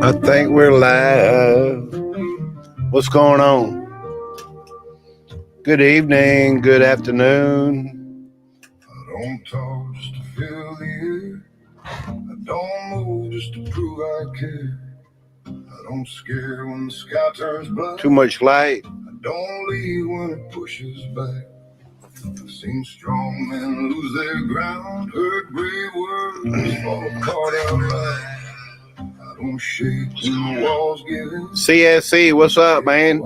I think we're live. What's going on? Good evening, good afternoon. I don't talk just to fill the air. I don't move just to prove I care. I don't scare when the sky turns black. Too much light. I don't leave when it pushes back. I've seen strong men lose their ground, heard brave words fall apart out loud. I don't shake when the walls give in. CSC, what's up, man?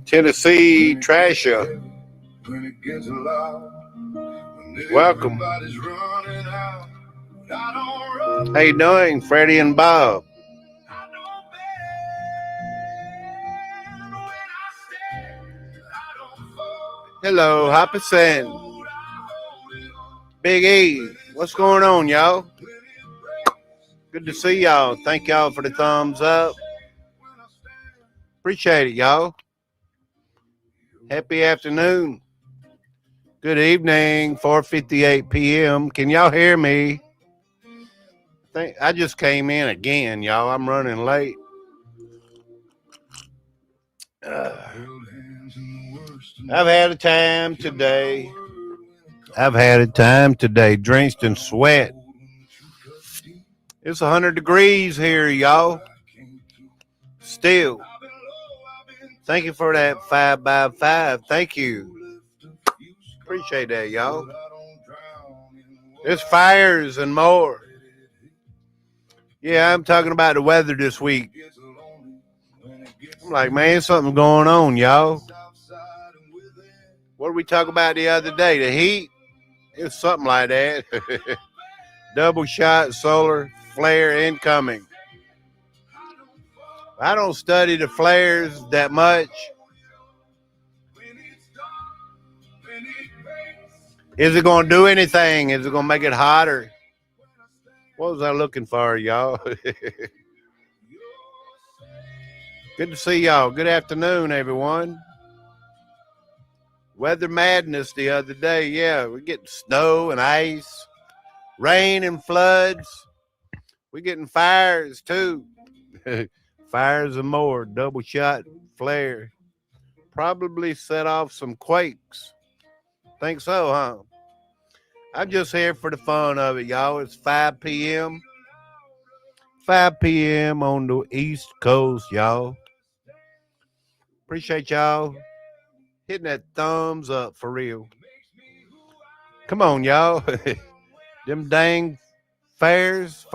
Tennessee Trasher. When it gets loud, welcome. How you doing, Freddie and Bob? Hello, Hopperson. Big E, what's going on, y'all? Good to see y'all. Thank y'all for the thumbs up. Appreciate it, y'all. Happy afternoon. Good evening, 4:58 p.m. Can y'all hear me? I just came in again, y'all. I'm running late. I've had a time today. Drenched in sweat. It's 100 degrees here, y'all. Still. Thank you for that 5x5. Thank you. Appreciate that, y'all. There's fires and more. Yeah, I'm talking about the weather this week. I'm like, man, something's going on, y'all. What did we talk about the other day? The heat? It was something like that. Double shot solar flare incoming. I don't study the flares that much. Is it going to do anything? Is it going to make it hotter? What was I looking for, y'all? Good to see y'all. Good afternoon, everyone. Weather madness the other day. Yeah, we're getting snow and ice, rain and floods. We're getting fires, too. Fires and more. Double shot flare. Probably set off some quakes. Think so, huh? I'm just here for the fun of it, y'all. It's 5 p.m. 5 p.m. on the East Coast, y'all. Appreciate y'all hitting that thumbs up for real. Come on, y'all. Them dang flares.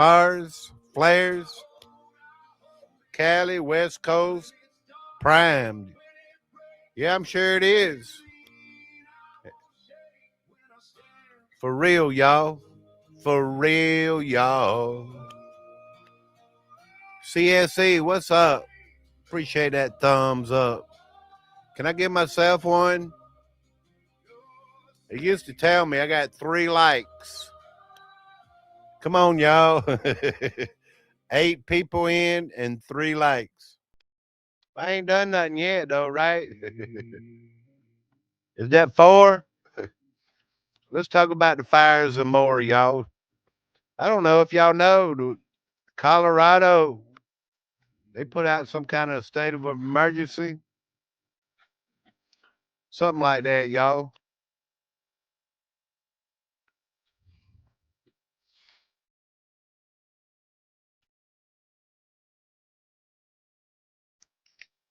Cali, West Coast, primed. Yeah, I'm sure it is. For real, y'all. For real, y'all. CSE, what's up? Appreciate that thumbs up. Can I give myself one? It used to tell me I got 3 likes. Come on, y'all. 8 people in and 3 likes. I ain't done nothing yet, though, right? Is that 4? Let's talk about the fires and more, y'all. I don't know if y'all know, Colorado, they put out some kind of state of emergency. Something like that, y'all.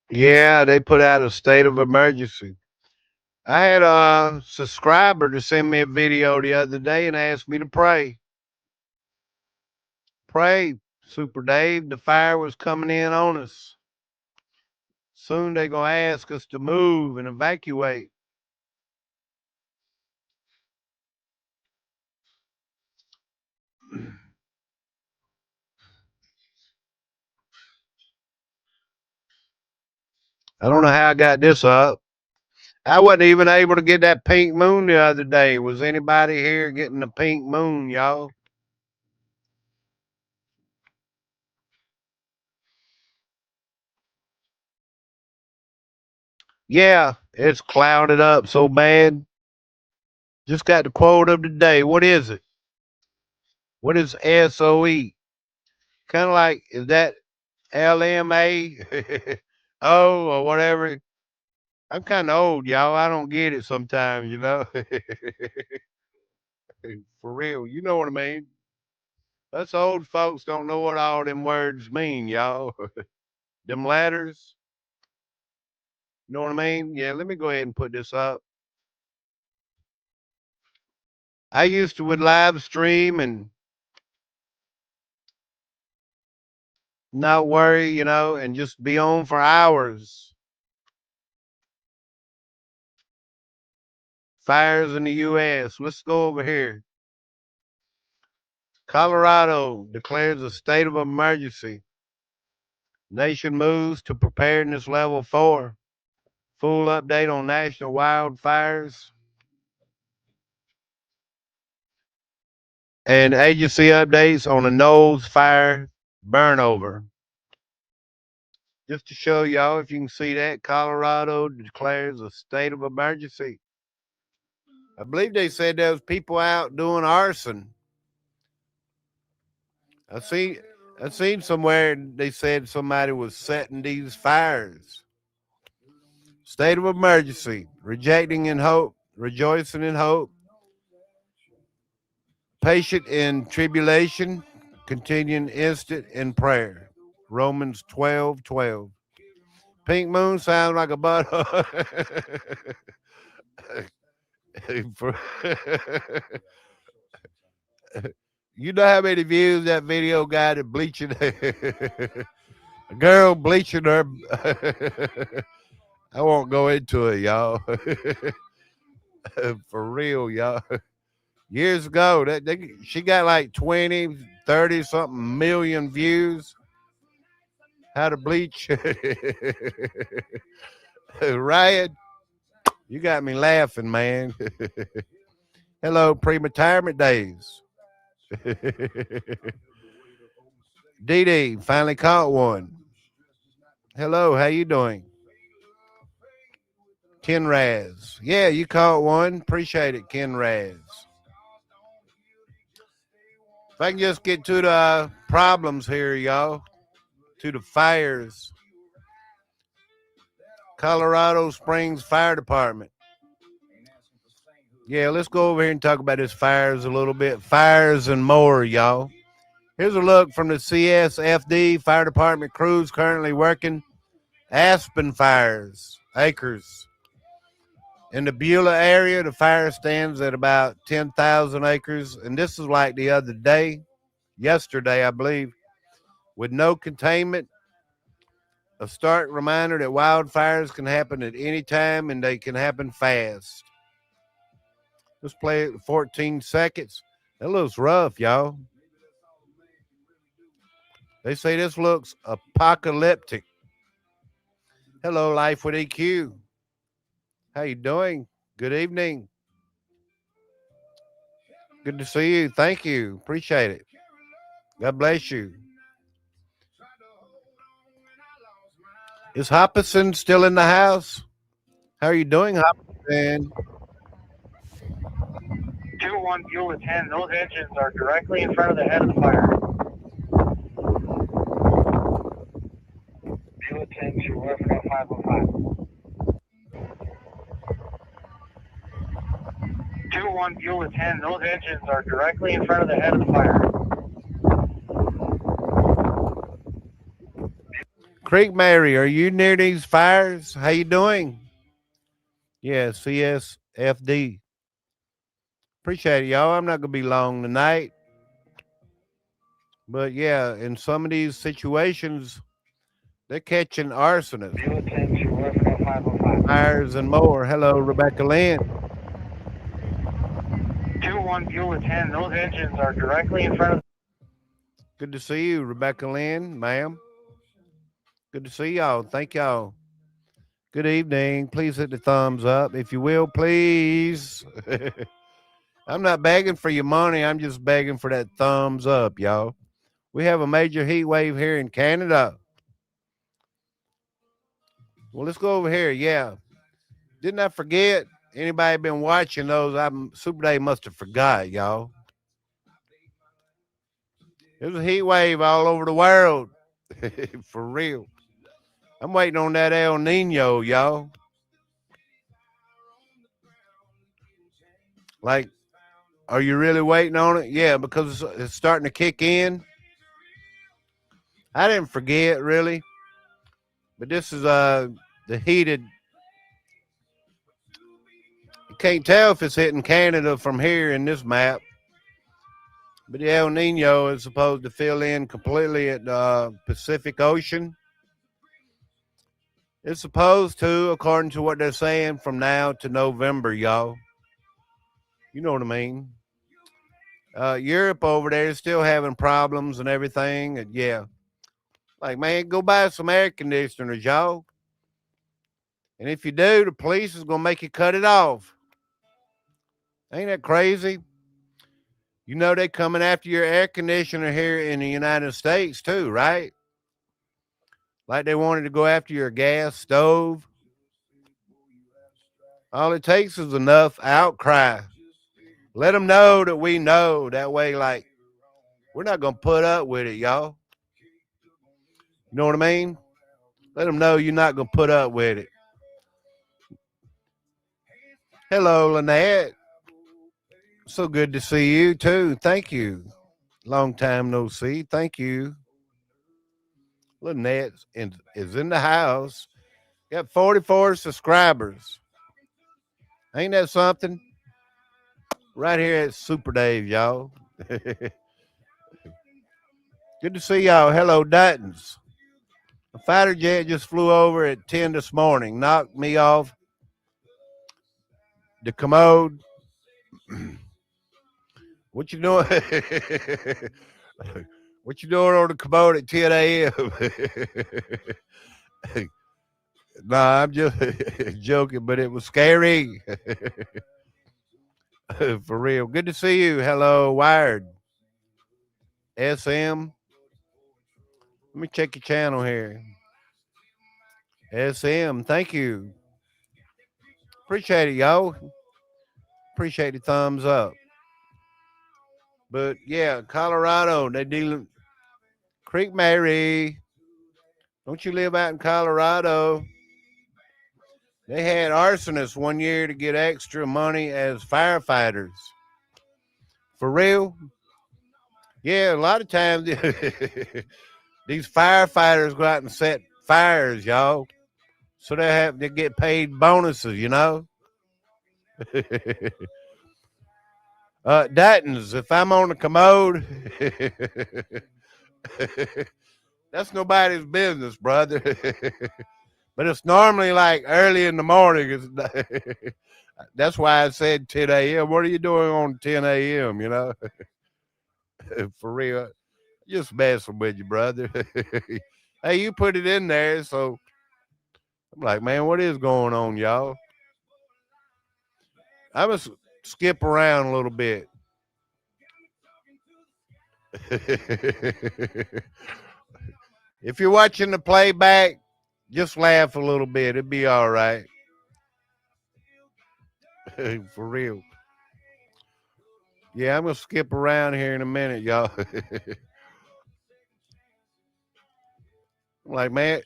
Yeah, they put out a state of emergency. I had a subscriber to send me a video the other day and asked me to pray. Pray, Super Dave. The fire was coming in on us. Soon they're going to ask us to move and evacuate. I don't know how I got this up. I wasn't even able to get that pink moon the other day. Was anybody here getting the pink moon, y'all? Yeah, it's clouded up so bad. Just got the quote of the day. What is it? What is SOE? kind of like, is that LMA? Oh, or whatever. I'm kind of old, y'all. I don't get it sometimes, you know. For real, you know what I mean. Us old folks don't know what all them words mean, y'all. Them letters, you know what I mean? Yeah, let me go ahead and put this up. I used to would live stream and not worry, you know, and just be on for hours. Fires in the U.S. Let's go over here. Colorado declares a state of emergency. Nation moves to preparedness level 4. Full update on national wildfires and agency updates on the Knowles fire burnover. Just to show y'all, if you can see that, Colorado declares a state of emergency. I believe they said there was people out doing arson. I see. I seen somewhere they said somebody was setting these fires. State of emergency, rejecting in hope, rejoicing in hope, patient in tribulation, continuing instant in prayer. Romans 12:12. Pink moon sounds like a butt. You know how many views that video got at bleaching a girl bleaching her. I won't go into it, y'all. For real, y'all. Years ago, she got like 20, 30 something million views. How to bleach. Ryan, you got me laughing, man. Hello, pre-retirement days. Dee Dee finally caught one. Hello, how you doing? Ken Raz. Yeah, you caught one. Appreciate it, Ken Raz. If I can just get to the problems here, y'all, to the fires. Colorado Springs Fire Department. Yeah, let's go over here and talk about this fires a little bit. Fires and more, y'all. Here's a look from the CSFD Fire Department crews currently working aspen fires, acres. In the Beulah area, the fire stands at about 10,000 acres. And this is like the other day, yesterday, I believe, with no containment. A stark reminder that wildfires can happen at any time and they can happen fast. Let's play it 14 seconds. That looks rough, y'all. They say this looks apocalyptic. Hello, Life with EQ. How you doing? Good evening. Good to see you. Thank you. Appreciate it. God bless you. Is Hopperson still in the house? How are you doing, Hopperson? 2-1 Beulah 10. Those engines are directly in front of the head of the fire. Beulah 10 to Revenue 505. 2-1 Beulah 10. Those engines are directly in front of the head of the fire. Creek Mary, are you near these fires? How you doing? Yeah, CSFD. Appreciate it, y'all. I'm not gonna be long tonight. But yeah, in some of these situations, they're catching arsonists, Beulah 10 to Revenue 505. fires, and more. Hello, Rebecca Lynn. 2-1 Beulah 10. Those engines are directly in front of. Good to see you, Rebecca Lynn, ma'am. Good to see y'all. Thank y'all. Good evening. Please hit the thumbs up, if you will, please. I'm not begging for your money. I'm just begging for that thumbs up, y'all. We have a major heat wave here in Canada. Well, let's go over here. Yeah. Didn't I forget? Anybody been watching those? Super Day must have forgot, y'all. There's a heat wave all over the world. For real. I'm waiting on that El Nino, y'all. Like, are you really waiting on it? Yeah, because it's starting to kick in. I didn't forget, really. But this is the heated. You can't tell if it's hitting Canada from here in this map. But the El Nino is supposed to fill in completely at the Pacific Ocean. It's supposed to, according to what they're saying, from now to November, y'all. You know what I mean. Europe over there is still having problems and everything. And yeah. Like, man, go buy some air conditioners, y'all. And if you do, the police is going to make you cut it off. Ain't that crazy? You know they coming after your air conditioner here in the United States too, right? Like they wanted to go after your gas stove. All it takes is enough outcry. Let them know that we know. That way, like, we're not going to put up with it, y'all. You know what I mean? Let them know you're not going to put up with it. Hello, Lynette. So good to see you, too. Thank you. Long time no see. Thank you. Lynette is in the house. Got 44 subscribers. Ain't that something? Right here at Super Dave, y'all. Good to see y'all. Hello, Duttons. A fighter jet just flew over at 10 this morning. Knocked me off the commode. What you doing? What you doing on the commode at 10 a.m.? Nah, I'm just joking, but it was scary. For real. Good to see you. Hello, Wired. SM. Let me check your channel here. SM, thank you. Appreciate it, y'all. Appreciate the thumbs up. But yeah, Colorado, they dealing. Creek Mary. Don't you live out in Colorado? They had arsonists one year to get extra money as firefighters. For real? Yeah, a lot of times these firefighters go out and set fires, y'all. So they get paid bonuses, you know. Dayton's, if I'm on the commode, that's nobody's business, brother. But it's normally like early in the morning. That's why I said 10 a.m. What are you doing on 10 a.m., you know? For real. Just messing with you, brother. Hey, you put it in there, so I'm like, man, what is going on, y'all? I'm going to skip around a little bit. If you're watching the playback, just laugh a little bit. It'd be all right. For real. Yeah, I'm going to skip around here in a minute, y'all. I'm like, man,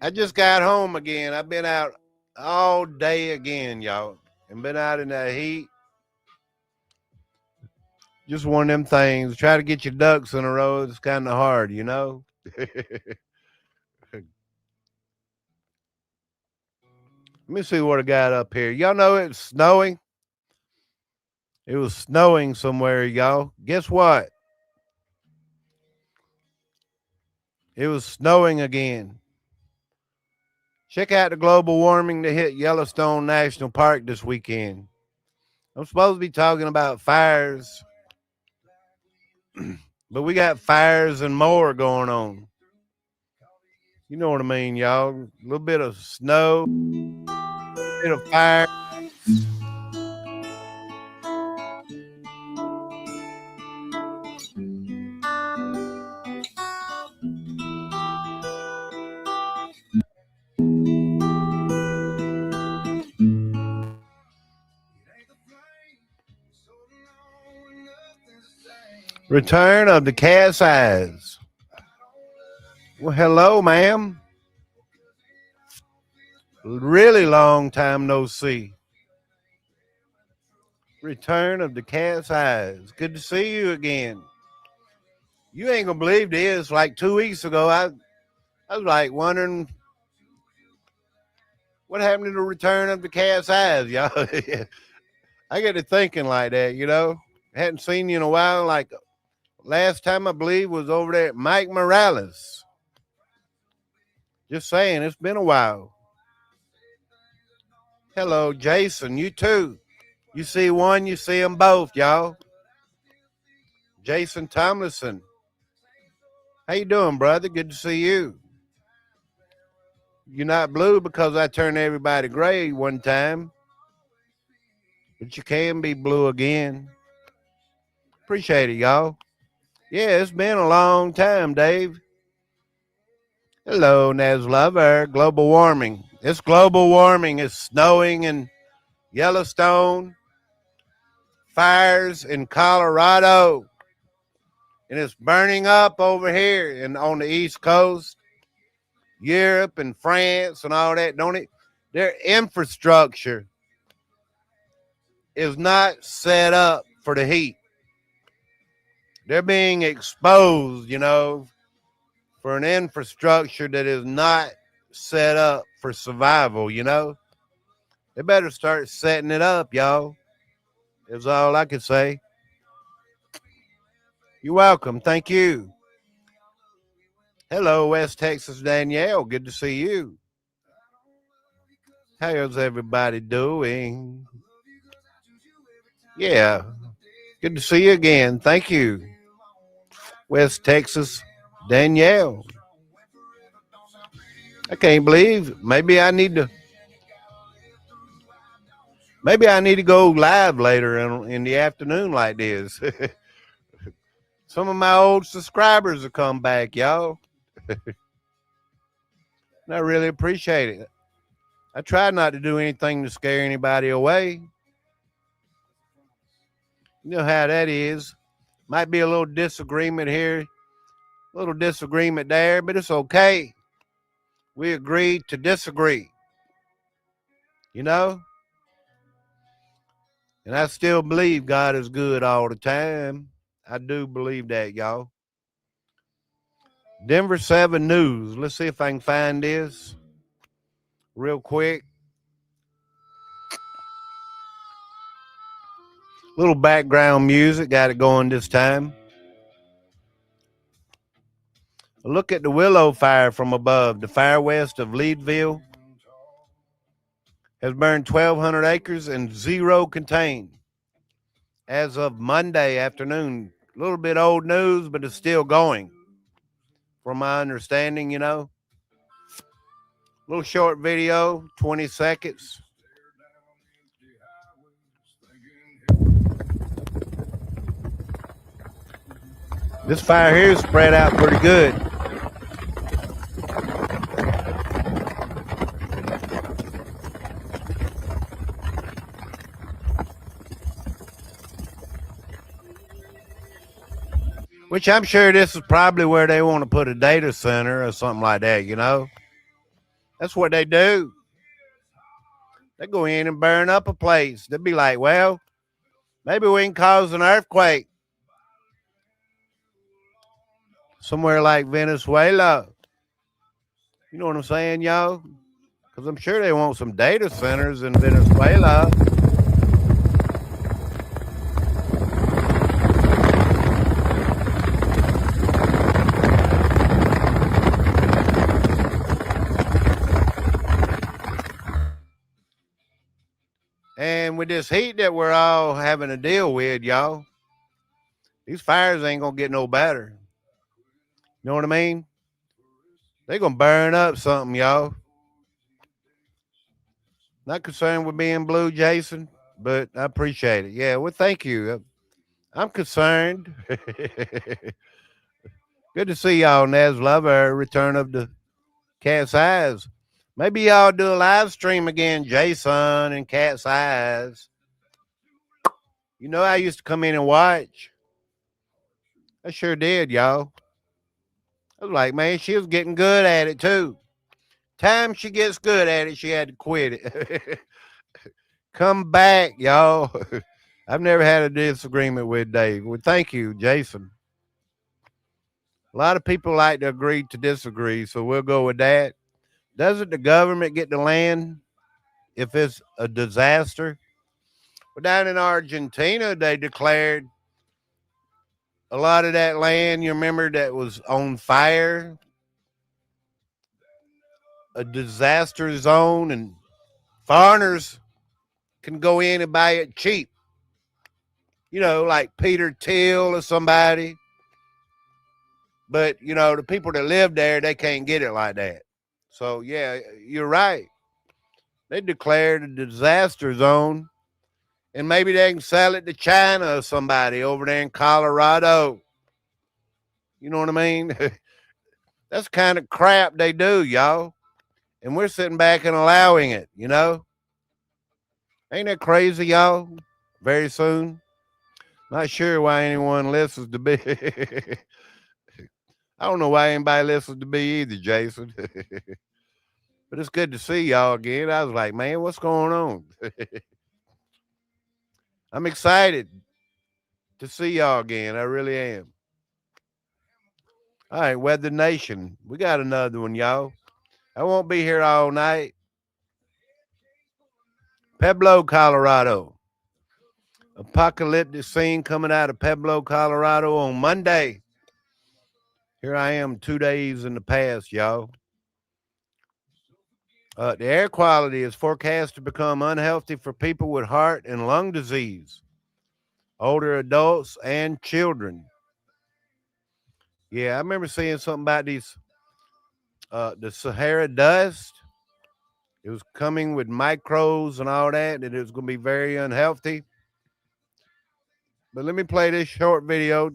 I just got home again. I've been out all day again, y'all. And been out in that heat. Just one of them things. Try to get your ducks in a row. It's kind of hard, you know? Let me see what I got up here. Y'all know it's snowing? It was snowing somewhere, y'all. Guess what? It was snowing again. Check out the global warming that hit Yellowstone National Park this weekend. I'm supposed to be talking about fires, but we got fires and more going on. You know what I mean, y'all? A little bit of snow, a bit of fire. Return of the Cat's Eyes. Well, hello, ma'am. Really long time no see. Return of the Cat's Eyes. Good to see you again. You ain't gonna believe this. Like 2 weeks ago, I was like wondering what happened to the Return of the Cat's Eyes, y'all. I get to thinking like that, you know. Hadn't seen you in a while. Like last time I believe was over there at Mike Morales. Just saying, it's been a while. Hello, Jason. You too. You see one, you see them both, y'all. Jason Tomlinson. How you doing, brother? Good to see you. You're not blue because I turned everybody gray one time. But you can be blue again. Appreciate it, y'all. Yeah, it's been a long time, Dave. Hello, Naz Lover. Global warming. It's global warming. It's snowing in Yellowstone. Fires in Colorado. And it's burning up over here and on the East Coast. Europe and France and all that. Don't it? Their infrastructure is not set up for the heat. They're being exposed, you know, for an infrastructure that is not set up for survival, you know. They better start setting it up, y'all. Is all I can say. You're welcome. Thank you. Hello, West Texas Danielle. Good to see you. How's everybody doing? Yeah. Good to see you again. Thank you. West Texas Danielle. I can't believe maybe I need to go live later in the afternoon like this. Some of my old subscribers have come back, y'all. And I really appreciate it. I try not to do anything to scare anybody away. You know how that is. Might be a little disagreement here, a little disagreement there, but it's okay. We agreed to disagree. You know? And I still believe God is good all the time. I do believe that, y'all. Denver 7 News. Let's see if I can find this real quick. Little background music. Got it going this time. Look at the Willow fire from above. The fire west of Leadville has burned 1,200 acres and 0 contained as of Monday afternoon. A little bit old news, but it's still going. From my understanding, you know. Little short video, 20 seconds. This fire here is spread out pretty good. Which I'm sure this is probably where they want to put a data center or something like that, you know. That's what they do. They go in and burn up a place. They'd be like, well, maybe we can cause an earthquake. Somewhere like Venezuela. You know what I'm saying, y'all? Because I'm sure they want some data centers in Venezuela. And with this heat that we're all having to deal with, y'all, these fires ain't going to get no better. You know what I mean? They're going to burn up something, y'all. Not concerned with being blue, Jason, but I appreciate it. Yeah, well, thank you. I'm concerned. Good to see y'all, Naz Lover. Return of the Cat's Eyes. Maybe y'all do a live stream again, Jason and Cat's Eyes. You know, I used to come in and watch. I sure did, y'all. I was like, man, she was getting good at it too. Time she gets good at it, she had to quit it. Come back, y'all. I've never had a disagreement with Dave. Well, thank you, Jason. A lot of people like to agree to disagree, so we'll go with that. Doesn't the government get the land if it's a disaster? Well, down in Argentina, they declared a lot of that land, you remember, that was on fire, a disaster zone, and foreigners can go in and buy it cheap. Like Peter Thiel or somebody. But, the people that live there, they can't get it like that. So, yeah, you're right. They declared a disaster zone, and maybe they can sell it to China or somebody over there in Colorado. You know what I mean? That's the kind of crap they do, y'all. And we're sitting back and allowing it, Ain't that crazy, y'all? Very soon. Not sure why anyone listens to me. I don't know why anybody listens to me either, Jason. But it's good to see y'all again. I was like, man, what's going on? I'm excited to see y'all again. I really am. All right, Weather Nation. We got another one, y'all. I won't be here all night. Pueblo, Colorado. Apocalyptic scene coming out of Pueblo, Colorado on Monday. Here I am 2 days in the past, y'all. The air quality is forecast to become unhealthy for people with heart and lung disease, older adults, and children. Yeah, I remember seeing something about the Sahara dust. It was coming with microbes and all that, and it was going to be very unhealthy. But let me play this short video.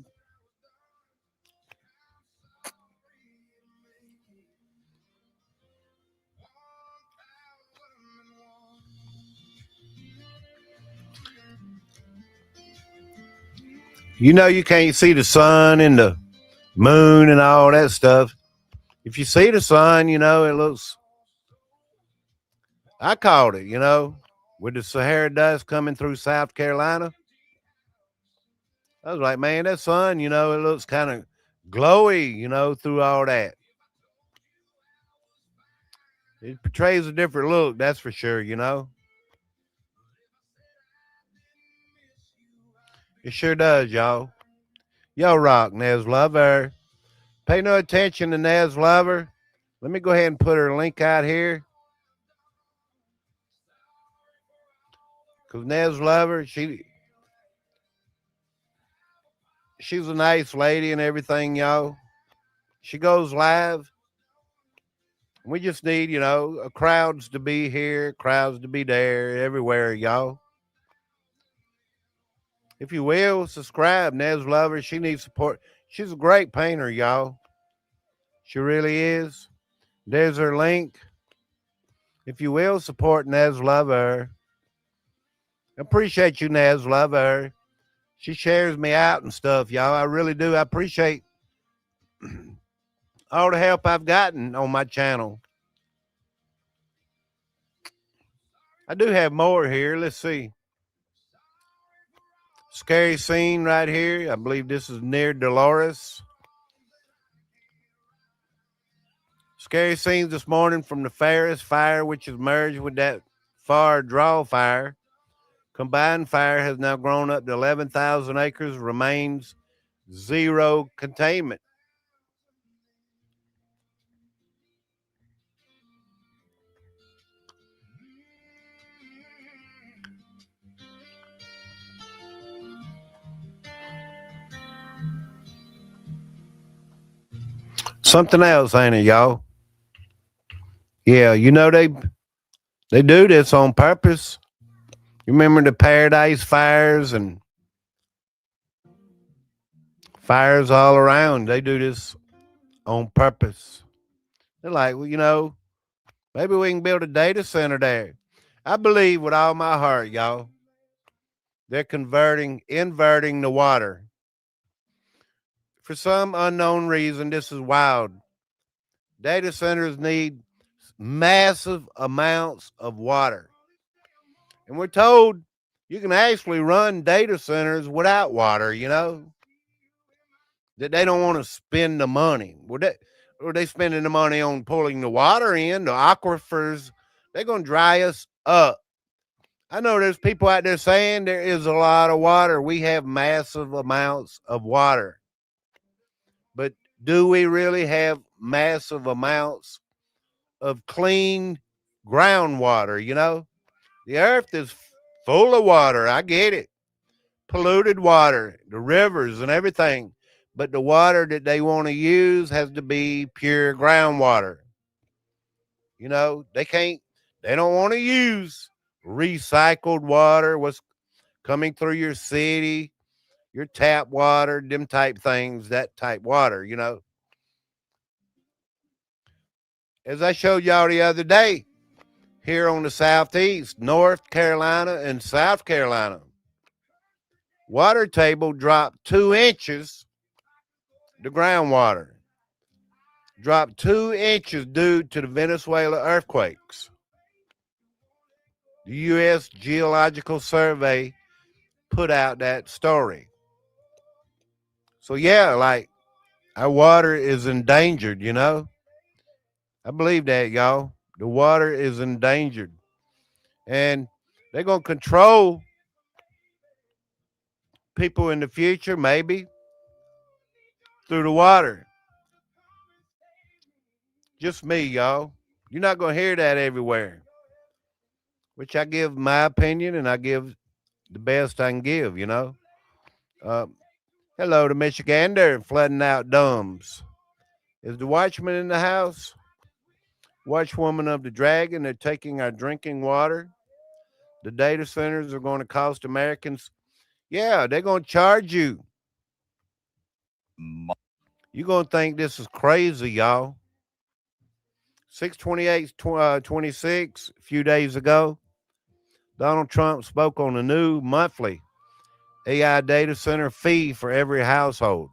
You can't see the sun and the moon and all that stuff. If you see the sun, it looks, I called it, with the Sahara dust coming through South Carolina. I was like, man, that sun, it looks kind of glowy, through all that. It portrays a different look, that's for sure, It sure does, y'all. Yo, rock, Nez Lover. Pay no attention to Nez Lover. Let me go ahead and put her link out here. Because Nez Lover, she's a nice lady and everything, y'all. She goes live. We just need, crowds to be here, crowds to be there, everywhere, y'all. If you will, subscribe. Nez Lover, she needs support. She's a great painter, y'all. She really is. There's her link. If you will, support Nez Lover. Appreciate you, Nez Lover. She shares me out and stuff, y'all. I really do. I appreciate all the help I've gotten on my channel. I do have more here. Let's see. Scary scene right here. I believe this is near Dolores. Scary scenes this morning from the Ferris fire, which is merged with that Far Draw fire. Combined fire has now grown up to 11,000 acres, remains zero containment. Something else, ain't it, y'all? Yeah, they do this on purpose. You remember the Paradise fires and fires all around? They do this on purpose. They're like, well, maybe we can build a data center there. I believe with all my heart, y'all, they're inverting the water. For some unknown reason, this is wild. Data centers need massive amounts of water. And we're told you can actually run data centers without water, that they don't want to spend the money. Or they spending the money on pulling the water in, the aquifers, they're going to dry us up. I know there's people out there saying there is a lot of water. We have massive amounts of water. But do we really have massive amounts of clean groundwater? The earth is full of water. I get it. Polluted water, the rivers and everything. But the water that they want to use has to be pure groundwater. They don't want to use recycled water, what's coming through your city, your tap water, them type things, that type water, As I showed y'all the other day, here on the Southeast, North Carolina and South Carolina, water table dropped 2 inches, the groundwater dropped 2 inches due to the Venezuela earthquakes. The U.S. Geological Survey put out that story. So, yeah, like our water is endangered, I believe that, y'all. The water is endangered. And they're going to control people in the future, maybe, through the water. Just me, y'all. You're not going to hear that everywhere, which I give my opinion and I give the best I can give, Hello to Michigander flooding out dumbs. Is the watchman in the house? Watchwoman of the dragon, they're taking our drinking water. The data centers are going to cost Americans. Yeah, they're going to charge you. You're going to think this is crazy, y'all. 6/28/26, a few days ago, Donald Trump spoke on a new monthly AI data center fee for every household.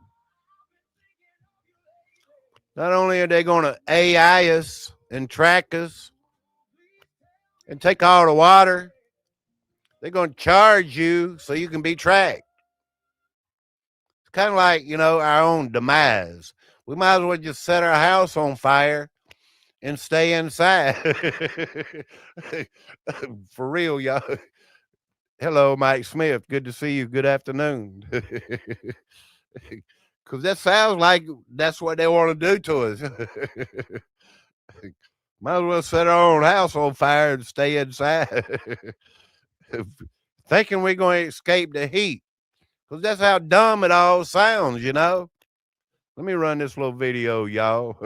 Not only are they going to AI us and track us and take all the water, they're going to charge you so you can be tracked. It's kind of like, our own demise. We might as well just set our house on fire and stay inside. For real, y'all. Hello, Mike Smith. Good to see you. Good afternoon. Because that sounds like that's what they want to do to us. Might as well set our own house on fire and stay inside. Thinking we're going to escape the heat. Because that's how dumb it all sounds, Let me run this little video, y'all.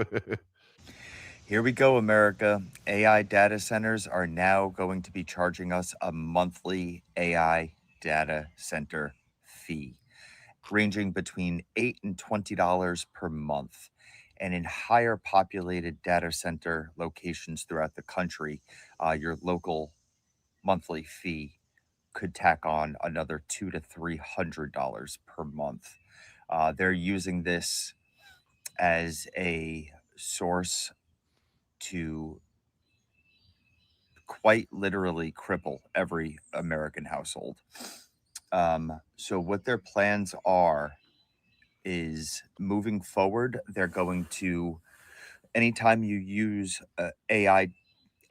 Here we go, America. AI data centers are now going to be charging us a monthly AI data center fee, ranging between $8 and $20 per month. And in higher populated data center locations throughout the country, your local monthly fee could tack on another $200 to $300 per month. They're using this as a source to quite literally cripple every American household. So what their plans are is moving forward, they're going to, anytime you use AI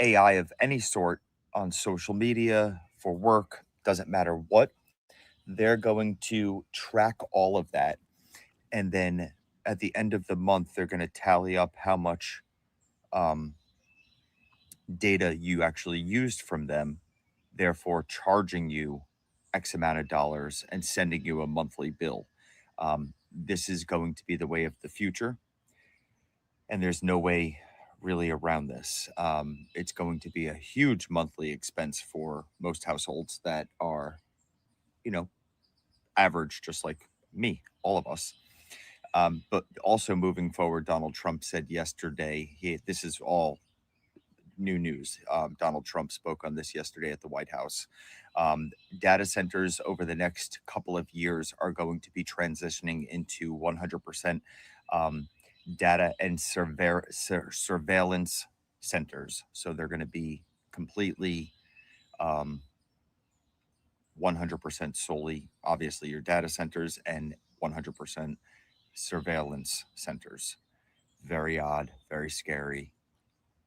of any sort on social media, for work, doesn't matter what, they're going to track all of that. And then at the end of the month, they're going to tally up how much data you actually used from them, therefore charging you X amount of dollars and sending you a monthly bill. This is going to be the way of the future, and there's no way really around this. It's going to be a huge monthly expense for most households that are, average, just like me, all of us. But also moving forward, Donald Trump said yesterday, this is all new news. Donald Trump spoke on this yesterday at the White House. Data centers over the next couple of years are going to be transitioning into 100% data and surveillance centers. So they're going to be completely 100% solely, obviously, your data centers and 100% surveillance centers. Very odd, very scary.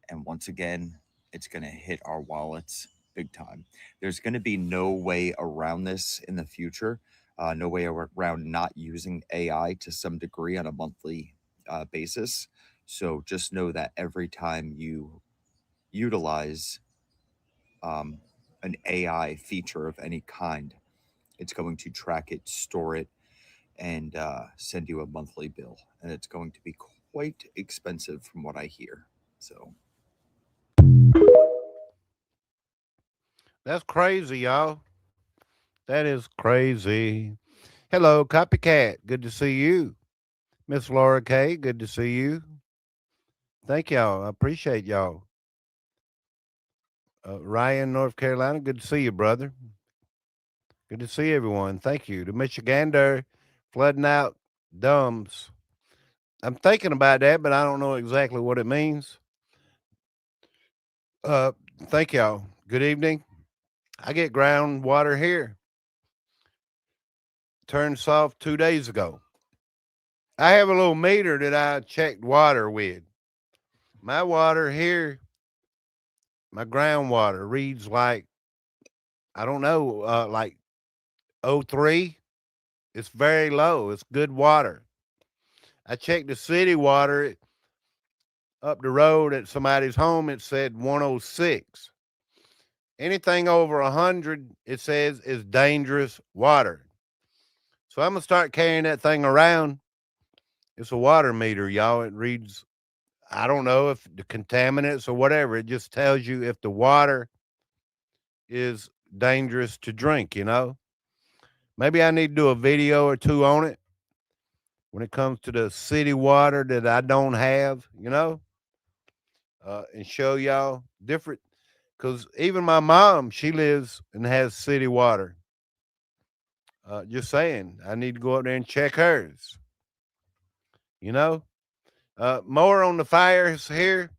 And once again, it's going to hit our wallets big time. There's going to be no way around this in the future, no way around not using AI to some degree on a monthly basis. So just know that every time you utilize an AI feature of any kind, it's going to track it, store it, and send you a monthly bill. And it's going to be quite expensive from what I hear. So That's crazy, y'all. That is crazy. Hello, Copycat. Good to see you. Miss Laura K. Good to see you. Thank y'all. I appreciate y'all. Ryan, North Carolina. Good to see you, brother. Good to see everyone. Thank you. To Michigander, flooding out dumbs. I'm thinking about that, but I don't know exactly what it means. Uh, Thank y'all. Good evening. I get groundwater here. Turned soft 2 days ago. I have a little meter that I checked water with. My water here, my groundwater reads like, I don't know, like O3. It's very low. It's good water. I checked the city water up the road at somebody's home. It said 106. Anything over 100, it says, is dangerous water. So I'm going to start carrying that thing around. It's a water meter, y'all. It reads, I don't know if the contaminants or whatever. It just tells you if the water is dangerous to drink, you know? Maybe I need to do a video or two on it when it comes to the city water that I don't have, you know? And show y'all different. Because even my mom, she lives and has city water. Just saying, I need to go up there and check hers. You know? More on the fires here.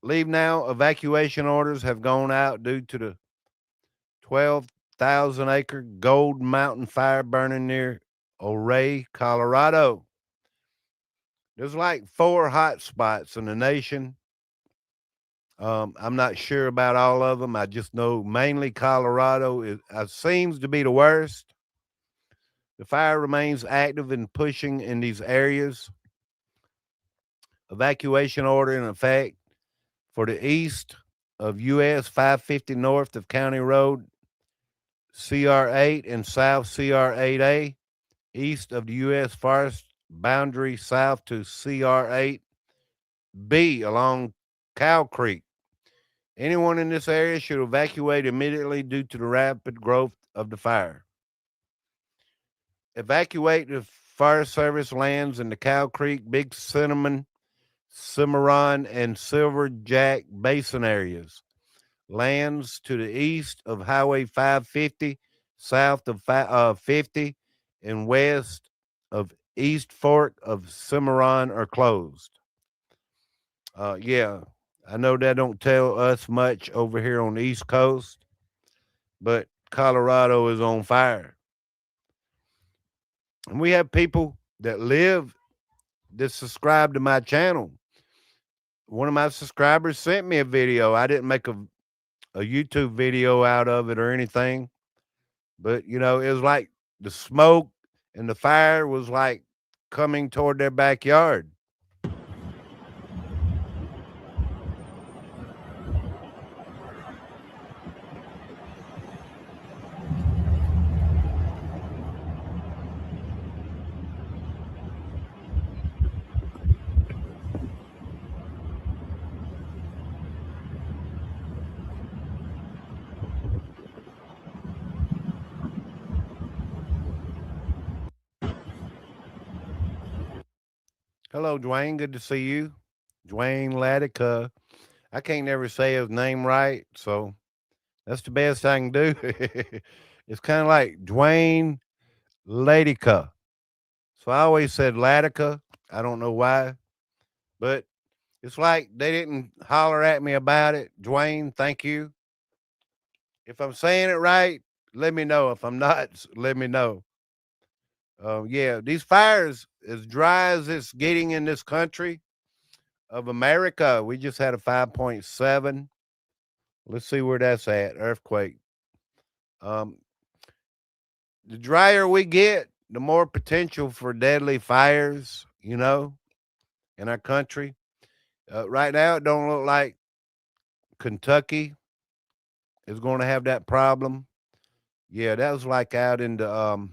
Leave now. Evacuation orders have gone out due to the 12,000 acre Gold Mountain fire burning near Ouray, Colorado. There's like 4 hot spots in the nation. I'm not sure about all of them. I just know mainly Colorado seems to be the worst. The fire remains active and pushing in these areas. Evacuation order in effect for the east of US 550 north of County Road CR8 and South CR8A, east of the U.S. forest boundary south to CR8B along Cow Creek. Anyone in this area should evacuate immediately due to the rapid growth of the fire. Evacuate the Forest Service lands in the Cow Creek, Big Cinnamon, Cimarron, and Silverjack Basin areas. Lands to the east of Highway 550, south of 50, and west of East Fork of Cimarron are closed. Yeah, I know that don't tell us much over here on the East Coast, but Colorado is on fire. And we have people that subscribe to my channel. One of my subscribers sent me a video. I didn't make a YouTube video out of it or anything, but you know, it was like the smoke and the fire was like coming toward their backyard. Hello, Dwayne. Good to see you. Dwayne Ladica. I can't never say his name right, so that's the best I can do. It's kind of like Dwayne Latica. So I always said Latica. I don't know why, but it's like they didn't holler at me about it. Dwayne, thank you. If I'm saying it right, let me know. If I'm not, let me know. Yeah, these fires, as dry as it's getting in this country of America, we just had a 5.7. Let's see where that's at. Earthquake. Um, the drier we get, the more potential for deadly fires, in our country. Right now, it don't look like Kentucky is going to have that problem. Yeah, that was like out in the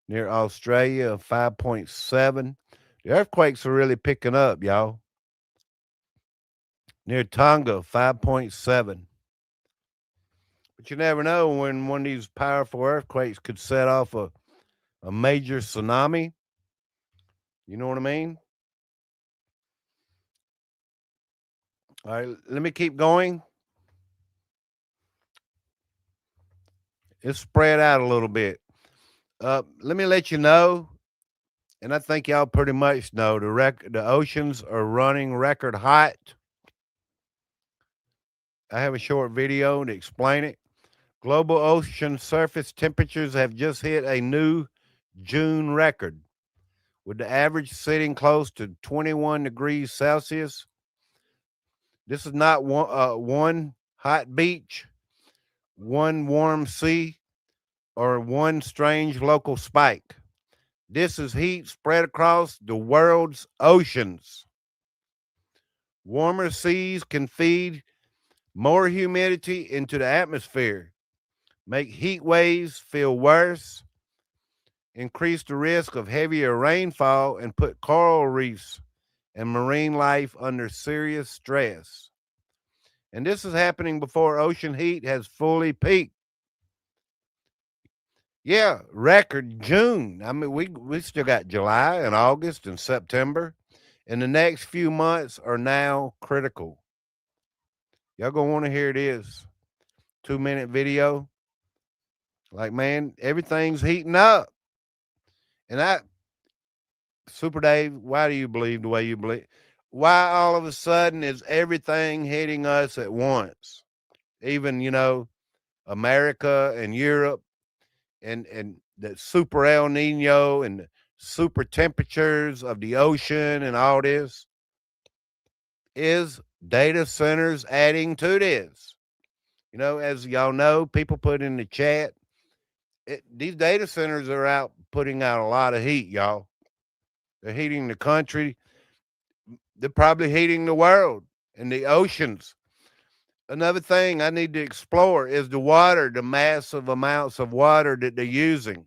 near Australia, 5.7. The earthquakes are really picking up, y'all. Near Tonga, 5.7. But you never know when one of these powerful earthquakes could set off a major tsunami. You know what I mean? All right, let me keep going. It's spread out a little bit. Let me let you know, and I think y'all pretty much know the oceans are running record hot. I have a short video to explain it. Global ocean surface temperatures have just hit a new June record, with the average sitting close to 21 degrees Celsius. This is not one hot beach, one warm sea, or one strange local spike. This is heat spread across the world's oceans. Warmer seas can feed more humidity into the atmosphere, make heat waves feel worse, increase the risk of heavier rainfall, and put coral reefs and marine life under serious stress. And this is happening before ocean heat has fully peaked. Yeah, record June. I mean, we still got July and August and September, and the next few months are now critical. Y'all gonna want to hear this 2-minute video. Like, man, everything's heating up. And Super Dave, why do you believe the way you believe? Why all of a sudden is everything hitting us at once? Even, America and Europe and the super El Nino and the super temperatures of the ocean and all this. Is data centers adding to this? As y'all know, people put in the chat, these data centers are out putting out a lot of heat, y'all. They're heating the country. They're probably heating the world and the oceans. Another thing I need to explore is the water, the massive amounts of water that they're using.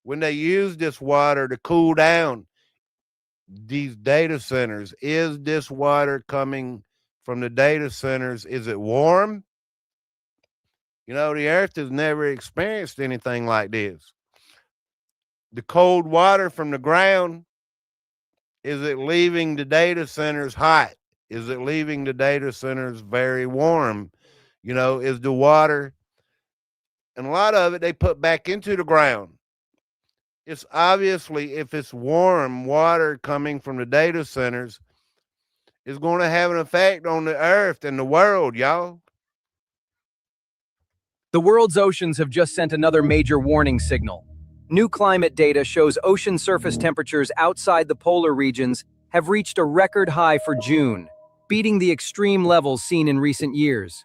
When they use this water to cool down these data centers, is this water coming from the data centers? Is it warm? The earth has never experienced anything like this. The cold water from the ground, is it leaving the data centers hot? Is it leaving the data centers very warm? Is the water, and a lot of it they put back into the ground. It's obviously, if it's warm water coming from the data centers, it's going to have an effect on the earth and the world, y'all. The world's oceans have just sent another major warning signal. New climate data shows ocean surface temperatures outside the polar regions have reached a record high for June, beating the extreme levels seen in recent years.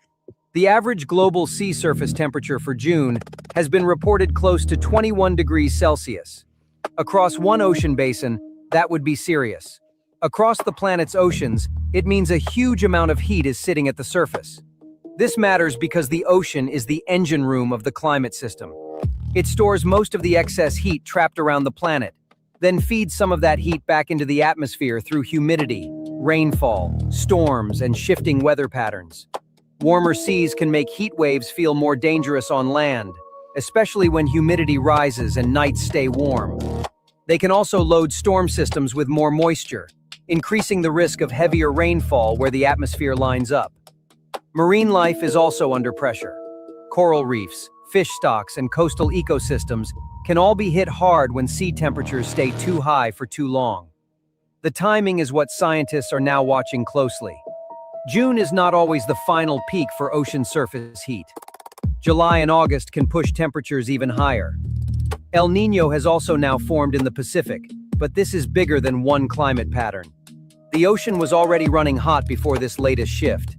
The average global sea surface temperature for June has been reported close to 21 degrees Celsius. Across one ocean basin, that would be serious. Across the planet's oceans, it means a huge amount of heat is sitting at the surface. This matters because the ocean is the engine room of the climate system. It stores most of the excess heat trapped around the planet, then feeds some of that heat back into the atmosphere through humidity, rainfall, storms, and shifting weather patterns. Warmer seas can make heat waves feel more dangerous on land, especially when humidity rises and nights stay warm. They can also load storm systems with more moisture, increasing the risk of heavier rainfall where the atmosphere lines up. Marine life is also under pressure. Coral reefs, fish stocks, and coastal ecosystems can all be hit hard when sea temperatures stay too high for too long. The timing is what scientists are now watching closely. June is not always the final peak for ocean surface heat. July and August can push temperatures even higher. El Niño has also now formed in the Pacific, but this is bigger than one climate pattern. The ocean was already running hot before this latest shift.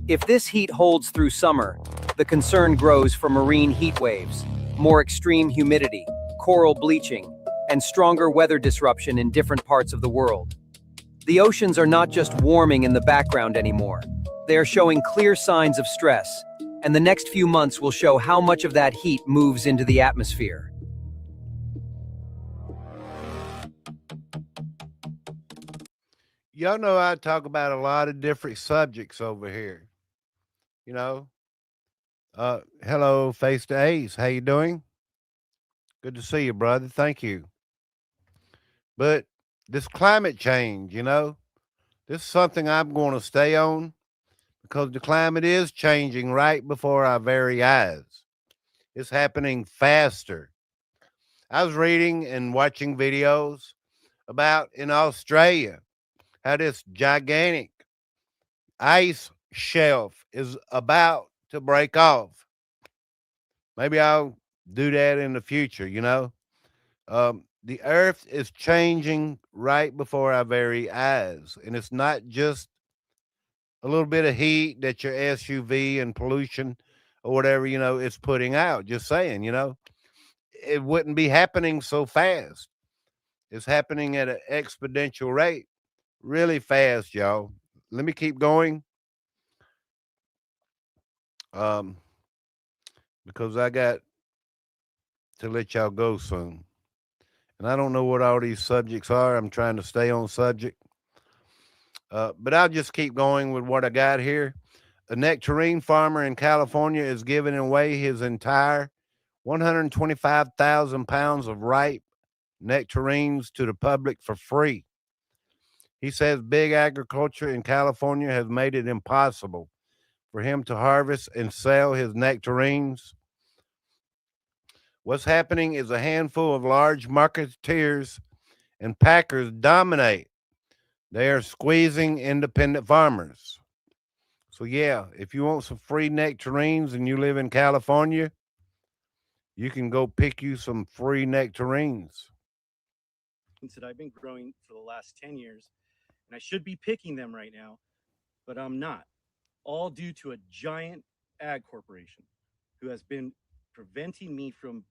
If this heat holds through summer, the concern grows for marine heat waves, more extreme humidity, coral bleaching, and stronger weather disruption in different parts of the world. The oceans are not just warming in the background anymore. They are showing clear signs of stress, and the next few months will show how much of that heat moves into the atmosphere. Y'all know I talk about a lot of different subjects over here. You know, hello, Face to Ace. How you doing? Good to see you, brother. Thank you. But this climate change, this is something I'm going to stay on because the climate is changing right before our very eyes. It's happening faster. I was reading and watching videos about in Australia how this gigantic ice shelf is about to break off. Maybe I'll do that in the future, the earth is changing right before our very eyes. And it's not just a little bit of heat that your SUV and pollution or whatever, it's putting out. Just saying, it wouldn't be happening so fast. It's happening at an exponential rate, really fast, y'all. Let me keep going. Because I got to let y'all go soon. And I don't know what all these subjects are. I'm trying to stay on subject. But I'll just keep going with what I got here. A nectarine farmer in California is giving away his entire 125,000 pounds of ripe nectarines to the public for free. He says big agriculture in California has made it impossible for him to harvest and sell his nectarines. What's happening is a handful of large marketeers and packers dominate. They are squeezing independent farmers. So, yeah, if you want some free nectarines and you live in California, you can go pick you some free nectarines. That I've been growing for the last 10 years, and I should be picking them right now, but I'm not. All due to a giant ag corporation who has been preventing me from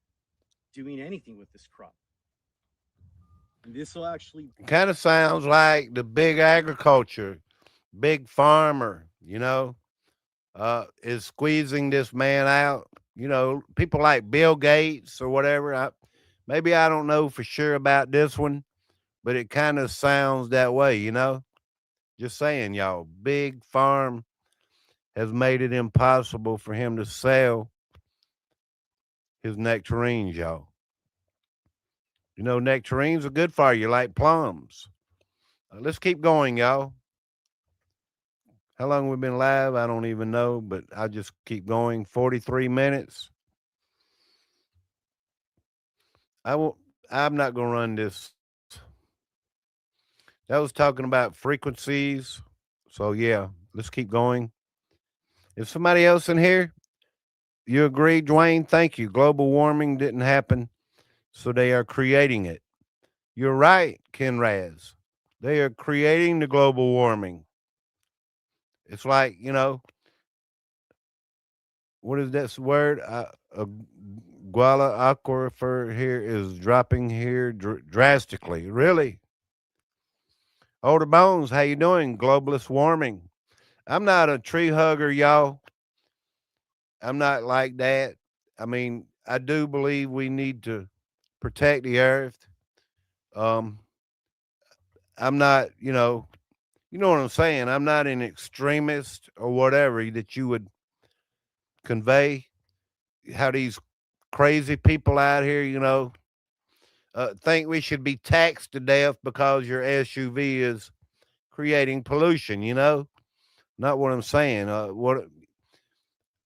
doing anything with this crop. And this will actually kind of sounds like the big agriculture, big farmer, is squeezing this man out. People like Bill Gates or whatever. Maybe I don't know for sure about this one, but it kind of sounds that way, Just saying, y'all, big farm has made it impossible for him to sell his nectarines, y'all. Nectarines are good for you, like plums. Let's keep going, y'all. How long we've been live, I don't even know, but I'll just keep going. 43 minutes. I'm not going to run this. That was talking about frequencies. So, yeah, let's keep going. Is somebody else in here? You agree, Dwayne? Thank you. Global warming didn't happen, so they are creating it. You're right, Ken Raz. They are creating the global warming. It's like, what is that word? Guala aquifer here is dropping here drastically. Really? Older Bones, how you doing? Globalist warming. I'm not a tree hugger, y'all. I'm not like that. I mean, I do believe we need to protect the earth. I'm not, you know what I'm saying. I'm not an extremist or whatever that you would convey. How these crazy people out here, think we should be taxed to death because your SUV is creating pollution, you know? Not what I'm saying. What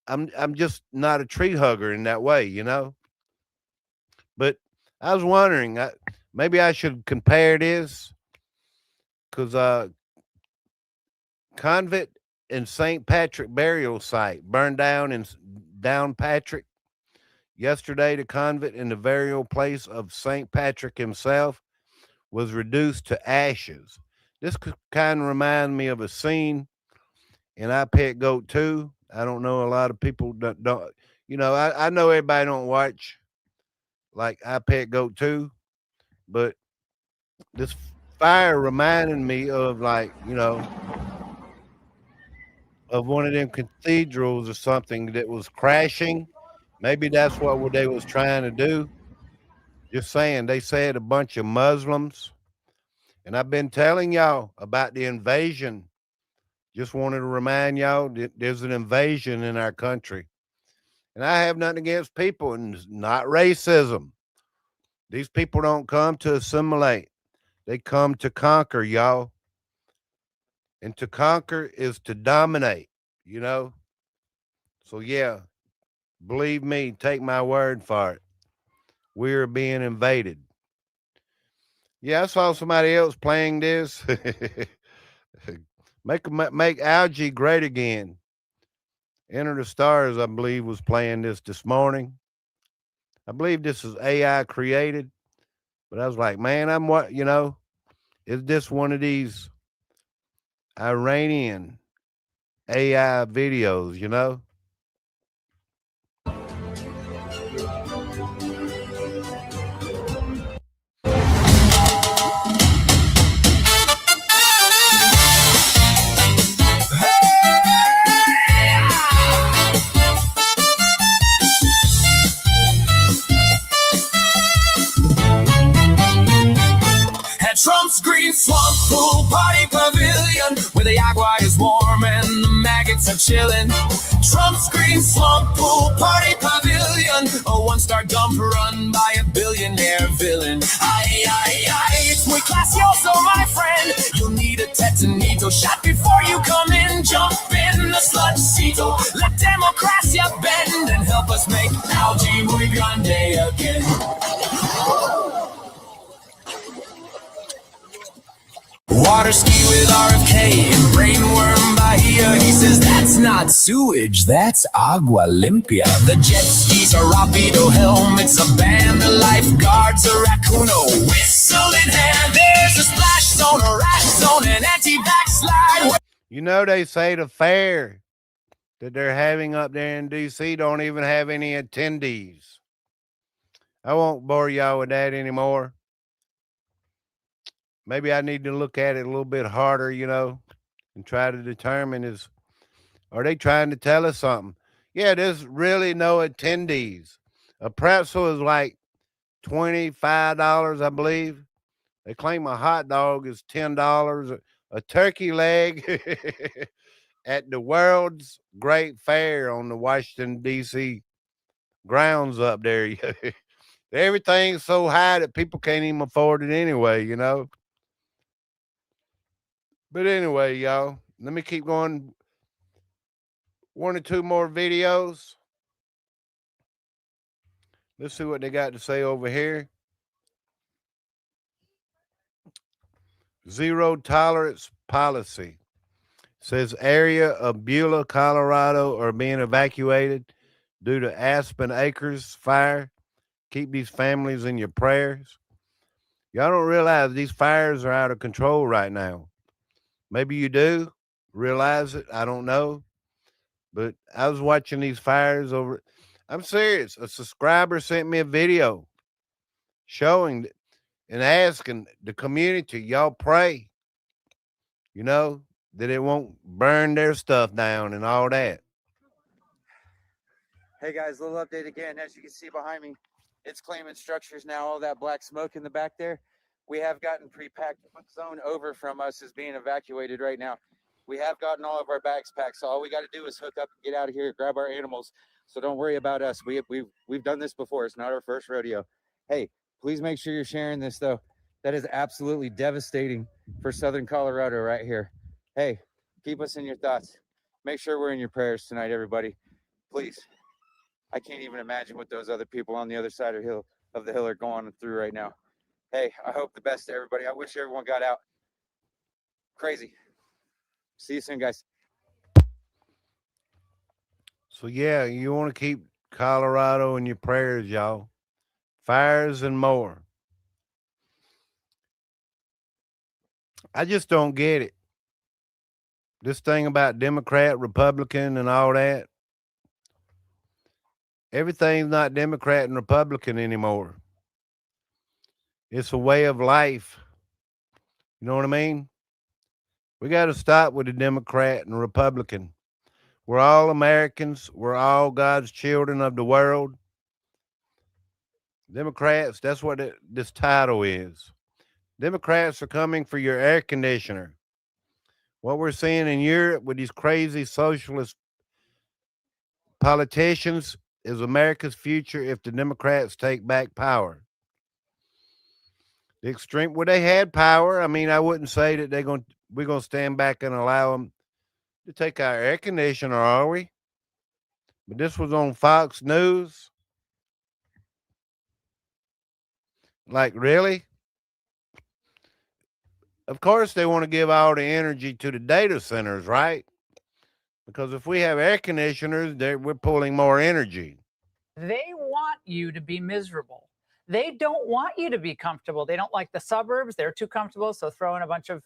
I'm just not a tree hugger in that way, you know? But I was wondering, maybe I should compare this because Convent and St. Patrick burial site burned down in Downpatrick. Yesterday, the convent and the burial place of St. Patrick himself was reduced to ashes. This kind of reminds me of a scene in I Pet Goat 2. I don't know, a lot of people don't you know, I know everybody don't watch like I Pet Goat 2, but this fire reminded me of, like, you know, of one of them cathedrals or something that was crashing. Maybe that's what they was trying to do. Just saying, they said a bunch of Muslims, and I've been telling y'all about the invasion. Just wanted to remind y'all that there's an invasion in our country. And I have nothing against people, and it's not racism. These people don't come to assimilate. They come to conquer, y'all. And to conquer is to dominate, you know? So yeah, believe me, take my word for it. We're being invaded. Yeah, I saw somebody else playing this. Make algae great again. Enter the Stars, I believe, was playing this morning. I believe this is AI created, but I was like, man, I'm what, you know, is this one of these Iranian AI videos, you know? At Trump's green swamp pool party pavilion, where the agua is warm and the maggots are chilling. Trump's green swamp pool party pavilion, a one-star dump run by a billionaire villain. Aye, aye, aye, it's muy clasioso, my friend. You'll need a tetanito shot before you come in. Jump in the sludge-cito, let democracia bend and help us make algae muy grande again. Water ski with RFK and Brainworm Bahia. He says that's not sewage, that's agua limpia. The jet skis are rapido helmets, a band of lifeguards, a raccoon, whistle in hand. There's a splash zone, a rash zone, an anti-backslide. You know, they say the fair that they're having up there in DC don't even have any attendees. I won't bore y'all with that anymore. Maybe I need to look at it a little bit harder, you know, and try to determine are they trying to tell us something? Yeah, there's really no attendees. A pretzel is like $25, I believe. They claim a hot dog is $10. A turkey leg at the World's Great Fair on the Washington, D.C. grounds up there. Everything's so high that people can't even afford it anyway, you know? But anyway, y'all, let me keep going. One or two more videos. Let's see what they got to say over here. Zero tolerance policy. Says area of Beulah, Colorado are being evacuated due to Aspen Acres fire. Keep these families in your prayers. Y'all don't realize these fires are out of control right now. Maybe you do realize it. I don't know. But I was watching these fires over. I'm serious. A subscriber sent me a video showing and asking the community, y'all pray, you know, that it won't burn their stuff down and all that. Hey guys, little update again. As you can see behind me, it's claiming structures now. All that black smoke in the back there. We have gotten pre-packed zone over from us is being evacuated right now. We have gotten all of our bags packed, so all we got to do is hook up and get out of here, grab our animals. So don't worry about us. We've done this before. It's not our first rodeo. Hey, please make sure you're sharing this though. that is absolutely devastating for Southern Colorado right here. Hey, keep us in your thoughts. Make sure we're in your prayers tonight, everybody. Please. I can't even imagine what those other people on the other side of the hill are going through right now. Hey, I hope the best to everybody. I wish everyone got out. Crazy. See you soon, guys. So yeah, you want to keep Colorado in your prayers, y'all. Fires and more. I just don't get it. This thing about Democrat, Republican, and all that. Everything's not Democrat and Republican anymore. It's a way of life. You know what I mean? We got to stop with the Democrat and Republican. We're all Americans. We're all God's children of the world. Democrats, that's what this title is. Democrats are coming for your air conditioner. What we're seeing in Europe with these crazy socialist politicians is America's future if the Democrats take back power. The extreme, well, they had power. I mean, I wouldn't say that we're gonna stand back and allow them to take our air conditioner, are we? But this was on Fox News. Like, really? Of course, they want to give all the energy to the data centers, right? Because if we have air conditioners, we're pulling more energy. They want you to be miserable. They don't want you to be comfortable. They don't like the suburbs. They're too comfortable. So throw in a bunch of,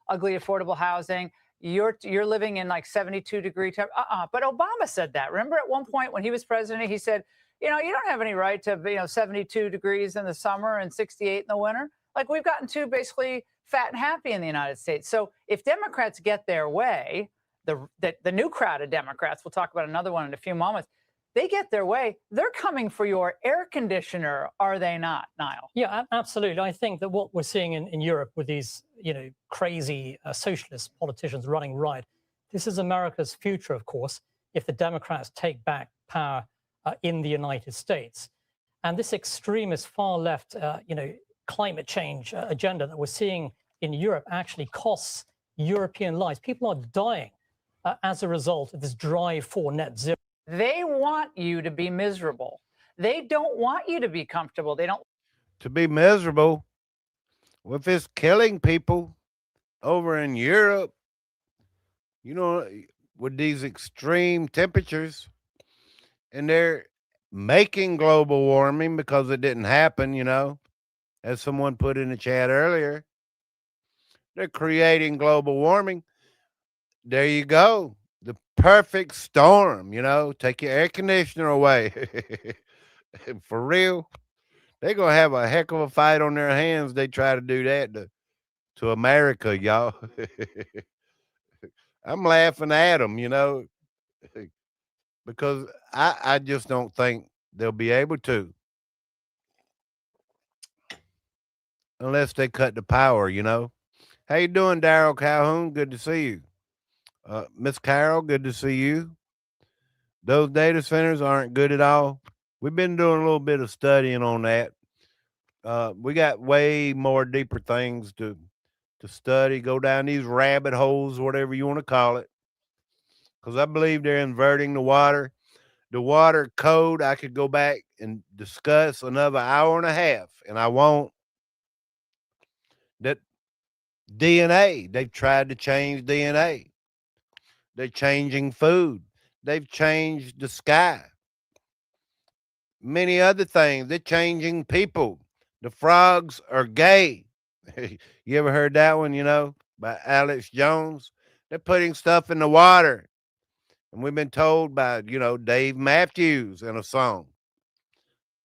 ugly affordable housing. You're living in like 72-degree temp. But Obama said that. Remember at one point when he was president, he said, you don't have any right to, 72 degrees in the summer and 68 in the winter. Like we've gotten too basically fat and happy in the United States. So if Democrats get their way, the new crowd of Democrats, we'll talk about another one in a few moments, they get their way, they're coming for your air conditioner, are they not, Niall? Yeah, absolutely. I think that what we're seeing in Europe with these, crazy socialist politicians running riot, this is America's future, of course, if the Democrats take back power in the United States. And this extremist far left, climate change agenda that we're seeing in Europe actually costs European lives. People are dying as a result of this drive for net zero. They want you to be miserable. They don't want you to be comfortable. They don't. To be miserable? Well, if it's killing people over in Europe, with these extreme temperatures, and they're making global warming because it didn't happen, as someone put in the chat earlier. They're creating global warming. There you go. The perfect storm, take your air conditioner away. For real. They're going to have a heck of a fight on their hands. They try to do that to America, y'all. I'm laughing at them, because I just don't think they'll be able to. Unless they cut the power, How you doing, Daryl Calhoun? Good to see you. Miss Carol, good to see you. Those data centers aren't good at all. We've been doing a little bit of studying on that. We got way more deeper things to study, go down these rabbit holes, whatever you want to call it. Because I believe they're inverting the water. The water code, I could go back and discuss another hour and a half, and I won't. That DNA, they've tried to change DNA. They're changing food. They've changed the sky. Many other things. They're changing people. The frogs are gay. You ever heard that one, by Alex Jones? They're putting stuff in the water. And we've been told by, Dave Matthews in a song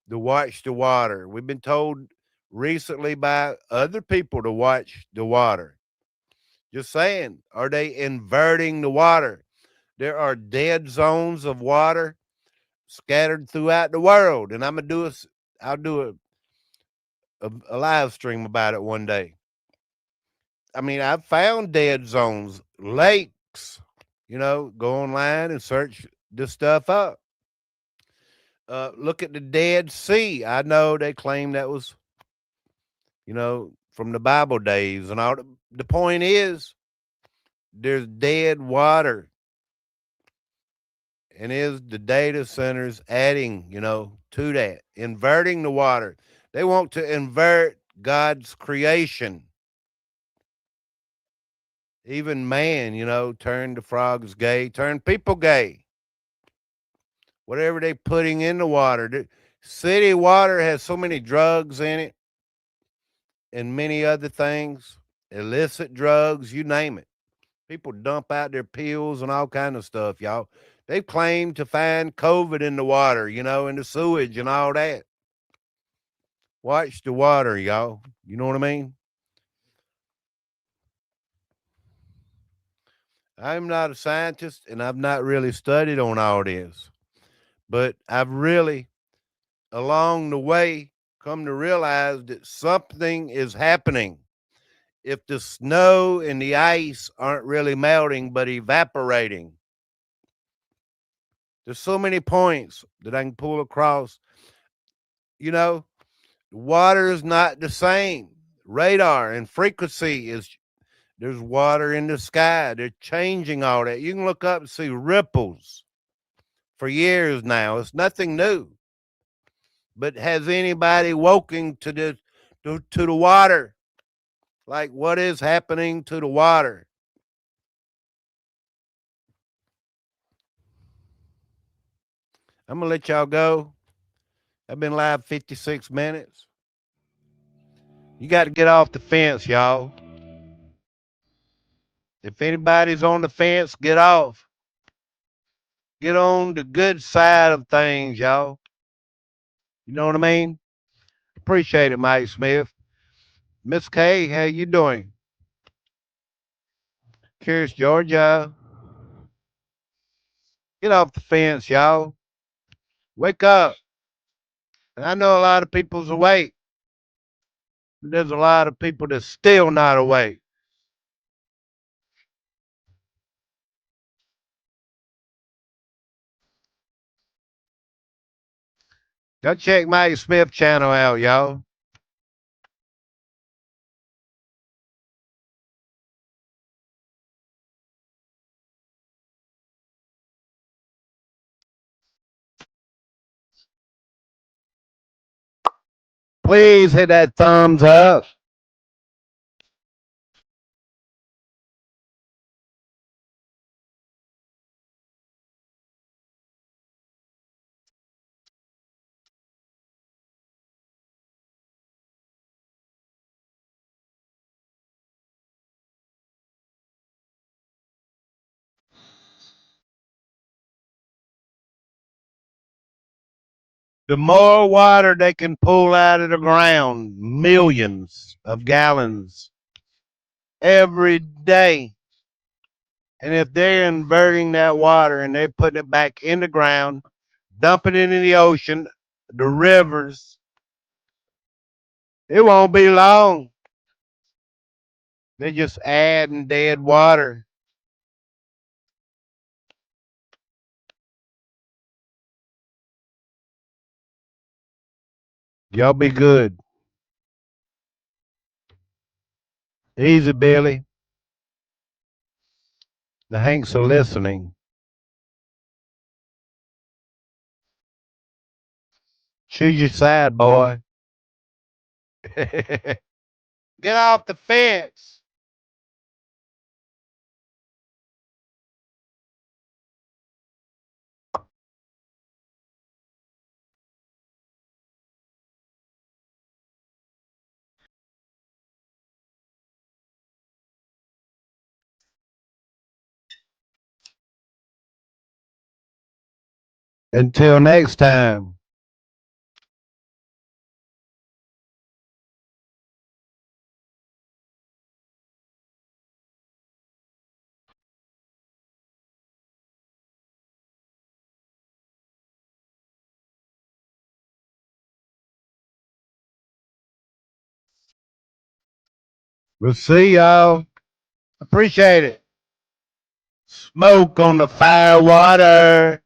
to watch the water. We've been told recently by other people to watch the water. Just saying, are they inverting the water? There are dead zones of water scattered throughout the world. And I'll do a live stream about it one day. I mean, I've found dead zones, lakes, go online and search this stuff up. Look at the Dead Sea. I know they claim that was, from the Bible days and all. The point is, there's dead water. And is the data centers adding, to that, inverting the water? They want to invert God's creation. Even man, turn the frogs gay, turn people gay. Whatever they putting in the water. The city water has so many drugs in it and many other things, illicit drugs, you name it. People dump out their pills and all kind of stuff, y'all. They claim to find COVID in the water, in the sewage and all that. Watch the water, y'all. You know what I mean? I'm not a scientist and I've not really studied on all this, but I've really, along the way, come to realize that something is happening. If the snow and the ice aren't really melting but evaporating, there's so many points that I can pull across. Water is not the same. Radar and frequency there's water in the sky. They're changing all that. You can look up and see ripples for years now. It's nothing new. But has anybody woken to the water? Like, what is happening to the water? I'm going to let y'all go. I've been live 56 minutes. You got to get off the fence, y'all. If anybody's on the fence, get off. Get on the good side of things, y'all. You know what I mean? Appreciate it, Mike Smith. Miss K, how you doing? Curious, Georgia. Get off the fence, y'all. Wake up. And I know a lot of people's awake. But there's a lot of people that's still not awake. Go check Mike Smith channel out, y'all. Please hit that thumbs up. The more water they can pull out of the ground, millions of gallons every day. And if they're inverting that water and they're putting it back in the ground, dumping it in the ocean, the rivers, it won't be long. They're just adding dead water. Y'all be good. Easy, Billy. The Hanks are listening. Choose your side, boy. Get off the fence. Until next time. We'll see y'all. Appreciate it. Smoke on the fire water.